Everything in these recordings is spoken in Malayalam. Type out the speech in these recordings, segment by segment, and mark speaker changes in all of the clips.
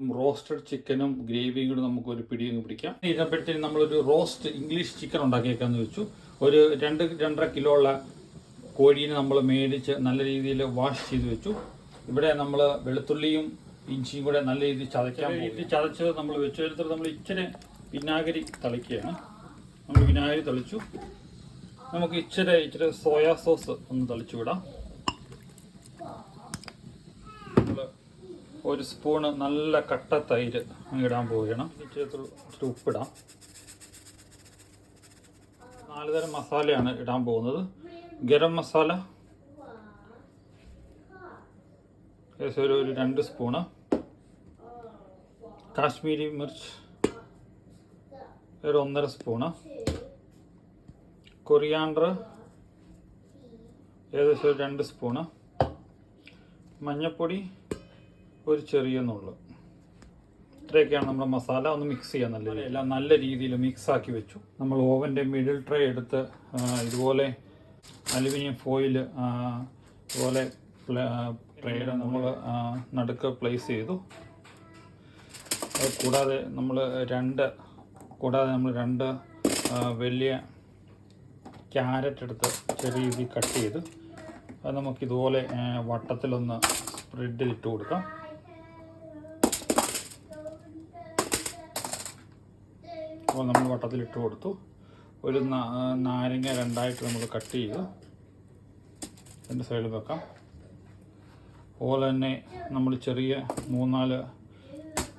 Speaker 1: റോസ്റ്റഡ് ചിക്കനും ഗ്രേവിയും കൂടെ നമുക്കൊരു പിടിയും പിടിക്കാം. ഇതിനപ്പോഴത്തേനും നമ്മളൊരു റോസ്റ്റ് ഇംഗ്ലീഷ് ചിക്കൻ ഉണ്ടാക്കിയേക്കാന്ന് വെച്ചു. ഒരു 2-2.5 കിലോ ഉള്ള കോഴീനെ നമ്മൾ മേടിച്ച് നല്ല രീതിയിൽ വാഷ് ചെയ്ത് വെച്ചു. ഇവിടെ നമ്മൾ വെളുത്തുള്ളിയും ഇഞ്ചിയും കൂടെ നല്ല രീതിയിൽ ചതച്ചത് നമ്മൾ വെച്ചു. എടുത്തിട്ട് നമ്മൾ ഇച്ചിരി വിനാഗിരി തളിക്കുകയാണ്. നമ്മൾ വിനാഗിരി തളിച്ചു. നമുക്ക് ഇച്ചിരി സോയാ സോസ് ഒന്ന് തളിച്ചു വിടാം. ഒരു സ്പൂണ് നല്ല കട്ട തൈര് ഇടാൻ പോവുകയാണ്. ഇച്ചിരി ഉപ്പിടാം. 4 തരം മസാലയാണ് ഇടാൻ പോകുന്നത്. ഗരം മസാല ഒരു 2 സ്പൂണ്, കാശ്മീരി മിർച്ച് ഒരു 1.5 സ്പൂണ്, കൊറിയാണ്ടർ ഏകദേശം ഒരു 2 സ്പൂണ്, മഞ്ഞൾപ്പൊടി ഒരു ചെറിയ നുള്ളു. ഇത്രയൊക്കെയാണ് നമ്മുടെ മസാല. ഒന്ന് മിക്സ് ചെയ്യാൻ എല്ലാം നല്ല രീതിയിൽ മിക്സാക്കി വെച്ചു. നമ്മൾ ഓവൻ്റെ മിഡിൽ ട്രേ എടുത്ത് ഇതുപോലെ അലുമിനിയം ഫോയിൽ ഇതുപോലെ ട്രേയുടെ നമ്മൾ നടുക്ക് പ്ലേസ് ചെയ്തു. കൂടാതെ നമ്മൾ രണ്ട് വലിയ ക്യാരറ്റ് എടുത്ത് ചെറിയ രീതിയിൽ കട്ട് ചെയ്ത് അത് നമുക്കിതുപോലെ വട്ടത്തിലൊന്ന് സ്പ്രെഡ് ചെയ്തിട്ട് കൊടുക്കാം. അപ്പോൾ നമ്മൾ വട്ടത്തിലിട്ട് കൊടുത്തു. ഒരു നാരങ്ങ 2ആയിട്ട് നമ്മൾ കട്ട് ചെയ്ത് 2 സൈഡിൽ വെക്കാം. അതുപോലെ തന്നെ നമ്മൾ ചെറിയ 3-4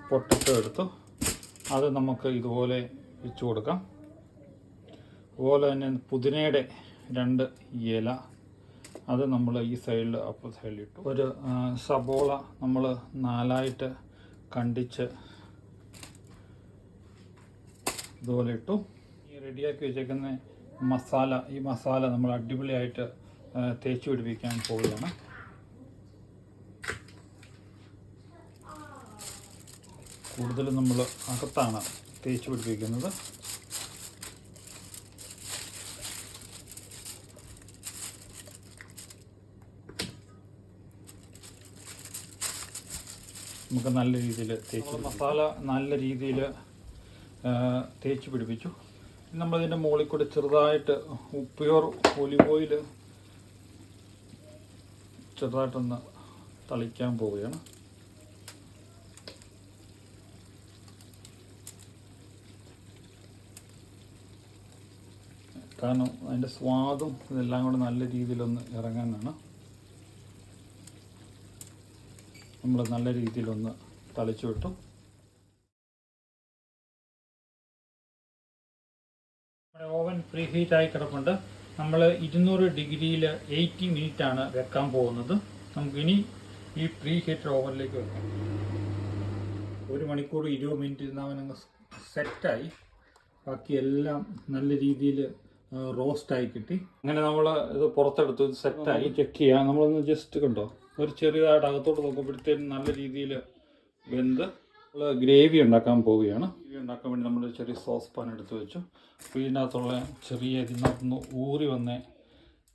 Speaker 1: പൊട്ടറ്റോ എടുത്തു അത് നമുക്ക് ഇതുപോലെ വെച്ച് കൊടുക്കാം. അതുപോലെ തന്നെ പുതിനയുടെ 2 ഇല അത് നമ്മൾ ഈ സൈഡിൽ അപ്പുറ സൈഡിൽ ഇട്ടു. ഒരു സബോള നമ്മൾ 4ആയിട്ട് കണ്ടിച്ച് ഇതുപോലെ ഇട്ടു. ഈ റെഡിയാക്കി വെച്ചേക്കുന്ന ഈ മസാല നമ്മൾ അടിപൊളിയായിട്ട് തേച്ച് പിടിപ്പിക്കാൻ പോവുകയാണ്. കൂടുതലും നമ്മൾ അകത്താണ് തേച്ച് പിടിപ്പിക്കുന്നത്. നമുക്ക് നല്ല രീതിയിൽ മസാല നല്ല രീതിയിൽ തേച്ച് പിടിപ്പിച്ചു. നമ്മളതിൻ്റെ മുകളിൽ കൂടെ ചെറുതായിട്ട് പ്യുവർ ഒലിവ് ഓയിൽ ചെറുതായിട്ടൊന്ന് തളിക്കാൻ പോവുകയാണ്. കാരണം അതിൻ്റെ സ്വാദും ഇതെല്ലാം കൂടെ നല്ല രീതിയിലൊന്ന് ഇറങ്ങാനാണ്. നമ്മൾ നല്ല രീതിയിലൊന്ന് തളിച്ചു വിട്ടു. നമ്മുടെ ഓവൻ പ്രീ ഹീറ്റായി കിടപ്പുണ്ട്. നമ്മൾ 200 ഡിഗ്രിയിൽ 80 മിനിറ്റാണ് വെക്കാൻ പോകുന്നത്. നമുക്കിനി ഈ പ്രീ ഹീറ്റഡ് ഓവനിലേക്ക് വെക്കാം. 1 മണിക്കൂർ 20 മിനിറ്റ് ഇരുന്നവനങ്ങ് സെറ്റായി. ബാക്കി എല്ലാം നല്ല രീതിയിൽ റോസ്റ്റായി കിട്ടി. അങ്ങനെ നമ്മൾ ഇത് പുറത്തെടുത്ത് സെറ്റായി ചെക്ക് ചെയ്യാം. നമ്മളൊന്ന് ജസ്റ്റ് കണ്ടോ, ഒരു ചെറിയതായിട്ട് അകത്തോട്ട് നോക്കുമ്പോഴത്തേനും നല്ല രീതിയിൽ വെന്ത് നമ്മൾ ഗ്രേവി ഉണ്ടാക്കാൻ പോവുകയാണ്. ഗ്രേവി ഉണ്ടാക്കാൻ വേണ്ടി നമ്മളൊരു ചെറിയ സോസ് പാൻ എടുത്ത് വെച്ചു. അപ്പോൾ ഇതിനകത്തുള്ള ഇതിനകത്തുനിന്ന് ഊറി വന്ന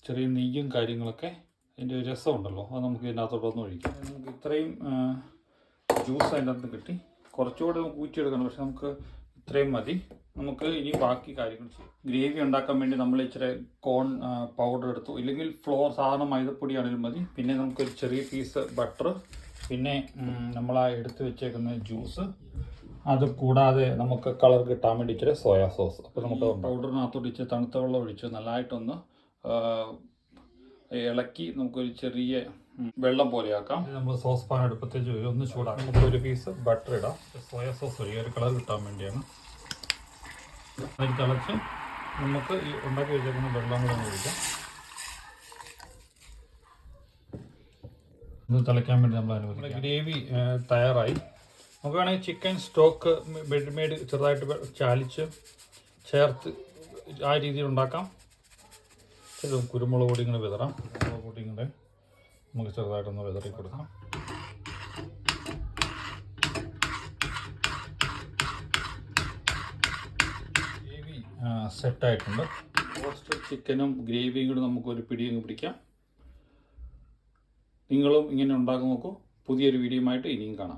Speaker 1: ചെറിയ നെയ്യും കാര്യങ്ങളൊക്കെ അതിൻ്റെ ഒരു രസമുണ്ടല്ലോ, അത് നമുക്ക് ഇതിനകത്തോട്ടൊന്ന് ഒഴിക്കാം. നമുക്ക് ഇത്രയും ജ്യൂസ് അതിൻ്റെ അകത്ത് കിട്ടി. കുറച്ചുകൂടെ നമുക്ക് ഊറ്റിയെടുക്കണം, പക്ഷെ നമുക്ക് ഇത്രയും മതി. നമുക്ക് ഇനി ബാക്കി കാര്യങ്ങൾ ചെയ്യാം. ഗ്രേവി ഉണ്ടാക്കാൻ വേണ്ടി നമ്മൾ ഇച്ചിരി കോൺ പൗഡർ എടുത്തു, ഇല്ലെങ്കിൽ ഫ്ലോർ സാധാരണ മൈദപ്പൊടിയാണെങ്കിലും മതി. പിന്നെ നമുക്കൊരു ചെറിയ പീസ് ബട്ടർ, പിന്നെ നമ്മൾ എടുത്ത് വെച്ചേക്കുന്ന ജ്യൂസ്, അത് കൂടാതെ നമുക്ക് കളർ കിട്ടാൻ വേണ്ടി ഇച്ചിരി സോയാ സോസ്. അപ്പോൾ നമുക്ക് പൗഡറിനകത്തോട്ട് ഇച്ചിരി തണുത്ത വെള്ളം ഒഴിച്ച് നല്ലതായിട്ടൊന്ന് ഇളക്കി നമുക്കൊരു ചെറിയ വെള്ളം പോലെയാക്കാം. നമ്മൾ സോസ് പാൻ അടുപ്പത്തേക്ക് ഒന്ന് ചൂടാക്കാം. നമുക്കൊരു പീസ് ബട്ടർ ഇടാം. സോയാ സോസ് ഒഴിക്കുക, ഒരു കളർ കിട്ടാൻ വേണ്ടിയാണ്. അതിൽ തിളച്ച് നമുക്ക് ഈ ഉണ്ടാക്കി വെച്ചേക്കുന്ന വെള്ളം കൂടെ ഒഴിക്കാം. ഇത് തിളയ്ക്കാൻ വേണ്ടി നമ്മൾ അനുവദിക്കാം. ഗ്രേവി തയ്യാറായി. നമുക്ക് വേണമെങ്കിൽ ചിക്കൻ സ്റ്റോക്ക് റെഡിമെയ്ഡ് ചെറുതായിട്ട് ചാലിച്ച് ചേർത്ത് ആ രീതിയിൽ ഉണ്ടാക്കാം. കുരുമുളക് പൊടി ഇങ്ങനെ വിതറാം. കുരുമുളക് പൊടി ഇങ്ങനെ നമുക്ക് ചെറുതായിട്ടൊന്ന് വിതറി കൊടുക്കാം. ഗ്രേവി സെറ്റായിട്ടുണ്ട്. റോസ്റ്റഡ് ചിക്കനും ഗ്രേവിയും കൂടി നമുക്കൊരു പിടിയും പിടിക്കാം. നിങ്ങളും ഇങ്ങനെ ഉണ്ടാക്കി നോക്കൂ. പുതിയൊരു വീഡിയോയുമായിട്ട് ഇനിയും കാണാം.